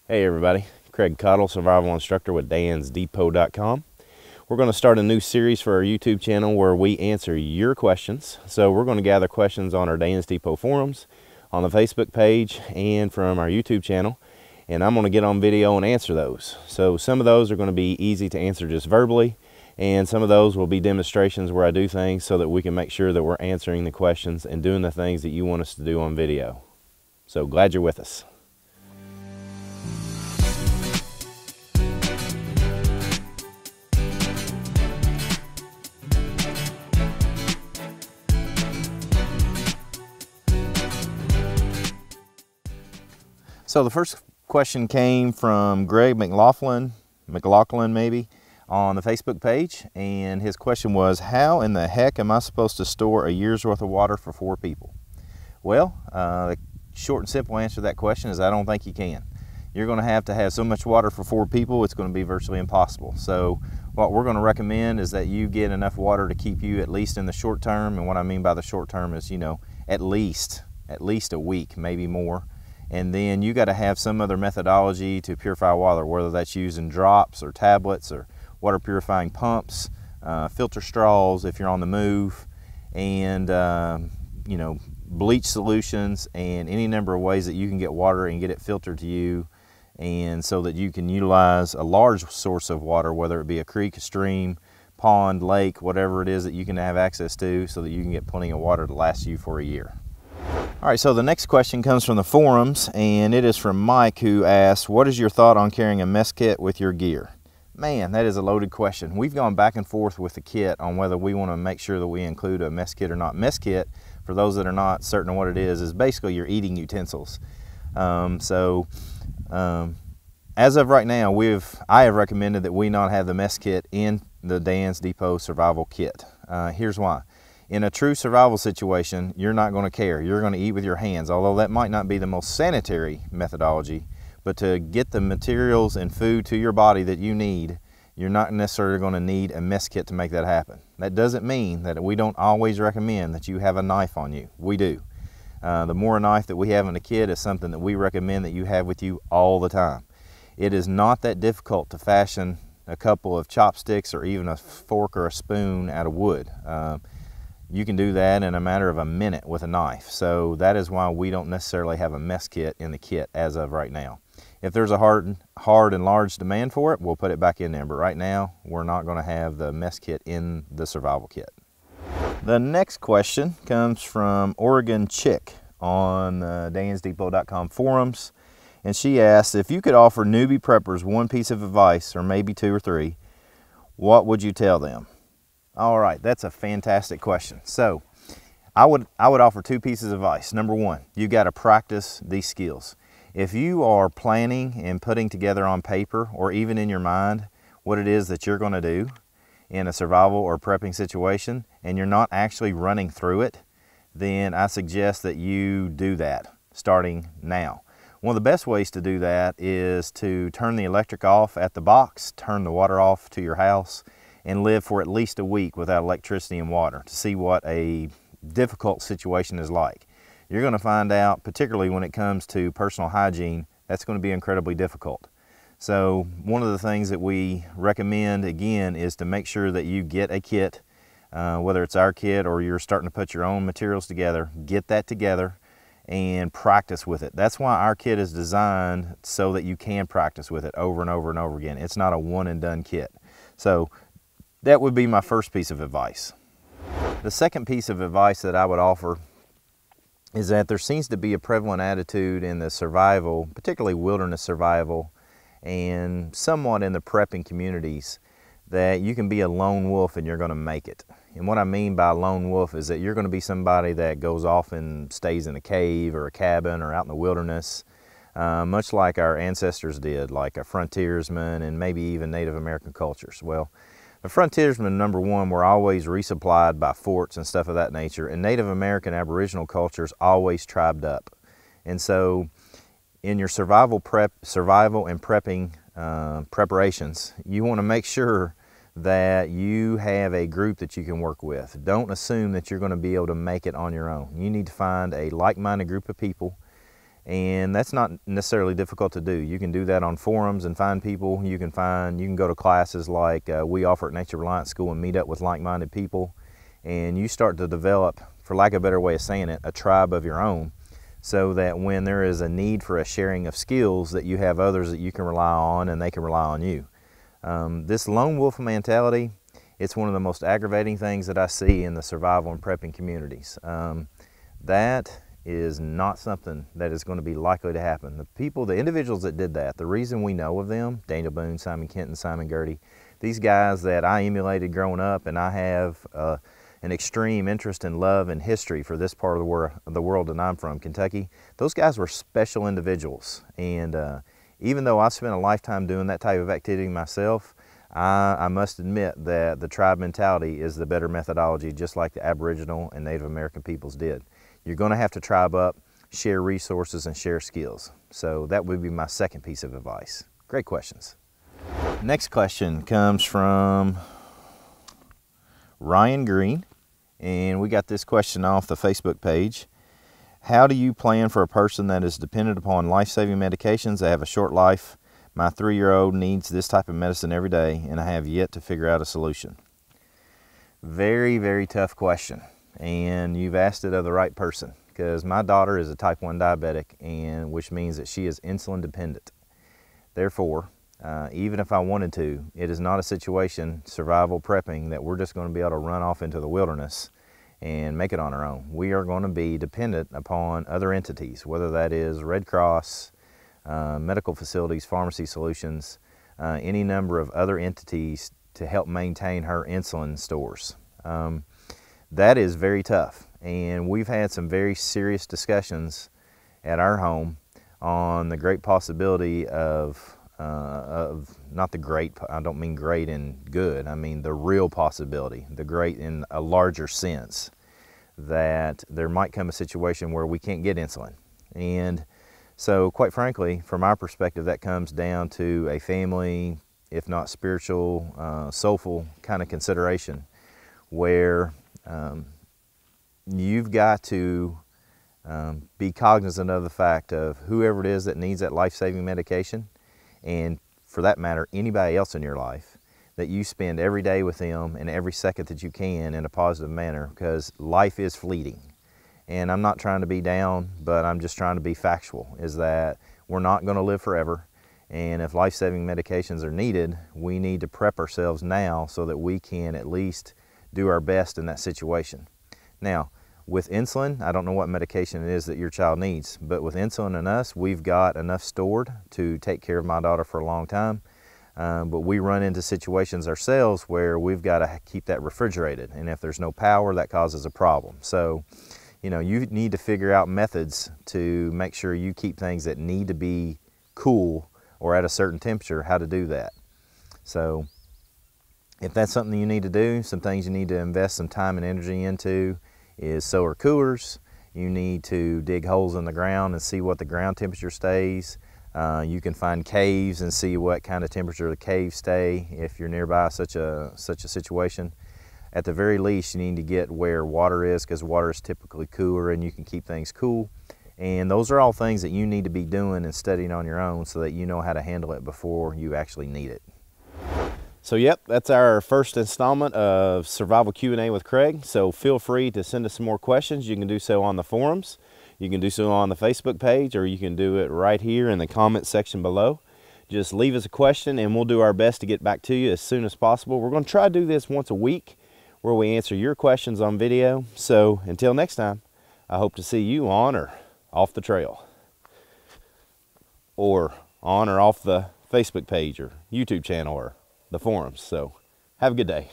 Hey everybody, Craig Cottle, survival instructor with dansdepot.com. We're going to start a new series for our YouTube channel where we answer your questions. So we're going to gather questions on our Dans Depot forums, on the Facebook page, and from our YouTube channel. And I'm going to get on video and answer those. So some of those are going to be easy to answer just verbally, and some of those will be demonstrations where I do things so that we can make sure that we're answering the questions and doing the things that you want us to do on video. So glad you're with us. So the first question came from Greg McLaughlin maybe, on the Facebook page, and his question was, how in the heck am I supposed to store a year's worth of water for 4 people? Well, the short and simple answer to that question is I don't think you can. You're going to have so much water for 4 people, it's going to be virtually impossible. So what we're going to recommend is that you get enough water to keep you at least in the short term, and what I mean by the short term is, at least a week, maybe more. And then you got to have some other methodology to purify water, whether that's using drops or tablets or water purifying pumps, filter straws if you're on the move, and bleach solutions, and any number of ways that you can get water and get it filtered to you, and so that you can utilize a large source of water, whether it be a creek, a stream, pond, lake, whatever it is that you can have access to, so that you can get plenty of water to last you for a year. All right, so the next question comes from the forums, and it is from Mike, who asks, what is your thought on carrying a mess kit with your gear? Man, that is a loaded question. We've gone back and forth with the kit on whether we want to make sure that we include a mess kit or not. Mess kit, for those that are not certain of what it is basically your eating utensils. As of right now, I have recommended that we not have the mess kit in the Dans Depot survival kit. Here's why. In a true survival situation, you're not going to care. You're going to eat with your hands, although that might not be the most sanitary methodology. But to get the materials and food to your body that you need, you're not necessarily going to need a mess kit to make that happen. That doesn't mean that we don't always recommend that you have a knife on you. We do. The more knife that we have in the kit is something that we recommend that you have with you all the time. It is not that difficult to fashion a couple of chopsticks or even a fork or a spoon out of wood. You can do that in a matter of a minute with a knife. So that is why we don't necessarily have a mess kit in the kit as of right now. If there's a hard and large demand for it, we'll put it back in there. But right now, we're not going to have the mess kit in the survival kit. The next question comes from Oregon Chick on the dansdepot.com forums. And she asks, if you could offer newbie preppers one piece of advice, or maybe 2 or 3, what would you tell them? All right, that's a fantastic question. So I would offer 2 pieces of advice. Number 1, you got to practice these skills. If you are planning and putting together on paper, or even in your mind, what it is that you're going to do in a survival or prepping situation, and you're not actually running through it, then I suggest that you do that starting now. One of the best ways to do that is to turn the electric off at the box, turn the water off to your house, and live for at least a week without electricity and water to see what a difficult situation is like. You're going to find out, particularly when it comes to personal hygiene, that's going to be incredibly difficult. So one of the things that we recommend, again, is to make sure that you get a kit, whether it's our kit or you're starting to put your own materials together, get that together and practice with it. That's why our kit is designed so that you can practice with it over and over and over again. It's not a one and done kit. So that would be my first piece of advice. The second piece of advice that I would offer is that there seems to be a prevalent attitude in the survival, particularly wilderness survival, and somewhat in the prepping communities, that you can be a lone wolf and you're going to make it. And what I mean by lone wolf is that you're going to be somebody that goes off and stays in a cave or a cabin or out in the wilderness, much like our ancestors did, like a frontiersman and maybe even Native American cultures. Well, the frontiersmen, number 1, were always resupplied by forts and stuff of that nature, and Native American Aboriginal cultures always tribed up. And so in your survival and prepping preparations, you want to make sure that you have a group that you can work with. Don't assume that you're going to be able to make it on your own. You need to find a like-minded group of people And that's not necessarily difficult to do. You can do that on forums and find people. You can go to classes like we offer at Nature Reliance School and meet up with like-minded people. And you start to develop, for lack of a better way of saying it, a tribe of your own, so that when there is a need for a sharing of skills, that you have others that you can rely on and they can rely on you. This lone wolf mentality, it's one of the most aggravating things that I see in the survival and prepping communities. That is not something that is going to be likely to happen. The individuals that did that, the reason we know of them, Daniel Boone, Simon Kenton, Simon Gertie, these guys that I emulated growing up, and I have an extreme interest in love and history for this part of the world that I'm from, Kentucky. Those guys were special individuals, and even though I spent a lifetime doing that type of activity myself, I must admit that the tribe mentality is the better methodology, just like the Aboriginal and Native American peoples did. You're going to have to tribe up, share resources, and share skills. So that would be my second piece of advice. Great questions. Next question comes from Ryan Green, and we got this question off the Facebook page. How do you plan for a person that is dependent upon life-saving medications that have a short life? My 3-year-old needs this type of medicine every day, and I have yet to figure out a solution. Very, very tough question. And you've asked it of the right person, because my daughter is a type 1 diabetic, and which means that she is insulin dependent. Therefore, even if I wanted to, it is not a situation, survival prepping, that we're just going to be able to run off into the wilderness and make it on our own. We are going to be dependent upon other entities, whether that is Red Cross, medical facilities, pharmacy solutions, any number of other entities to help maintain her insulin stores. That is very tough, and we've had some very serious discussions at our home on the great possibility of not the great, I don't mean great and good, I mean the real possibility, the great in a larger sense, that there might come a situation where we can't get insulin. And so quite frankly, from our perspective, that comes down to a family, if not spiritual, soulful kind of consideration, where you've got to be cognizant of the fact of whoever it is that needs that life-saving medication, and for that matter, anybody else in your life, that you spend every day with them and every second that you can in a positive manner, because life is fleeting. And I'm not trying to be down, but I'm just trying to be factual, is that we're not going to live forever. And if life-saving medications are needed, we need to prep ourselves now so that we can at least do our best in that situation. Now, with insulin, I don't know what medication it is that your child needs, but with insulin and us, we've got enough stored to take care of my daughter for a long time. But we run into situations ourselves where we've got to keep that refrigerated, and if there's no power, that causes a problem. So, you know, you need to figure out methods to make sure you keep things that need to be cool or at a certain temperature, how to do that. So if that's something you need to do, some things you need to invest some time and energy into is solar coolers. You need to dig holes in the ground and see what the ground temperature stays. You can find caves and see what kind of temperature the caves stay if you're nearby such a situation. At the very least, you need to get where water is, because water is typically cooler and you can keep things cool. And those are all things that you need to be doing and studying on your own so that you know how to handle it before you actually need it. So yep, that's our first installment of Survival Q&A with Craig. So feel free to send us some more questions. You can do so on the forums, you can do so on the Facebook page, or you can do it right here in the comment section below. Just leave us a question and we'll do our best to get back to you as soon as possible. We're going to try to do this once a week where we answer your questions on video. So until next time, I hope to see you on or off the trail, or on or off the Facebook page or YouTube channel or the forums. So have a good day.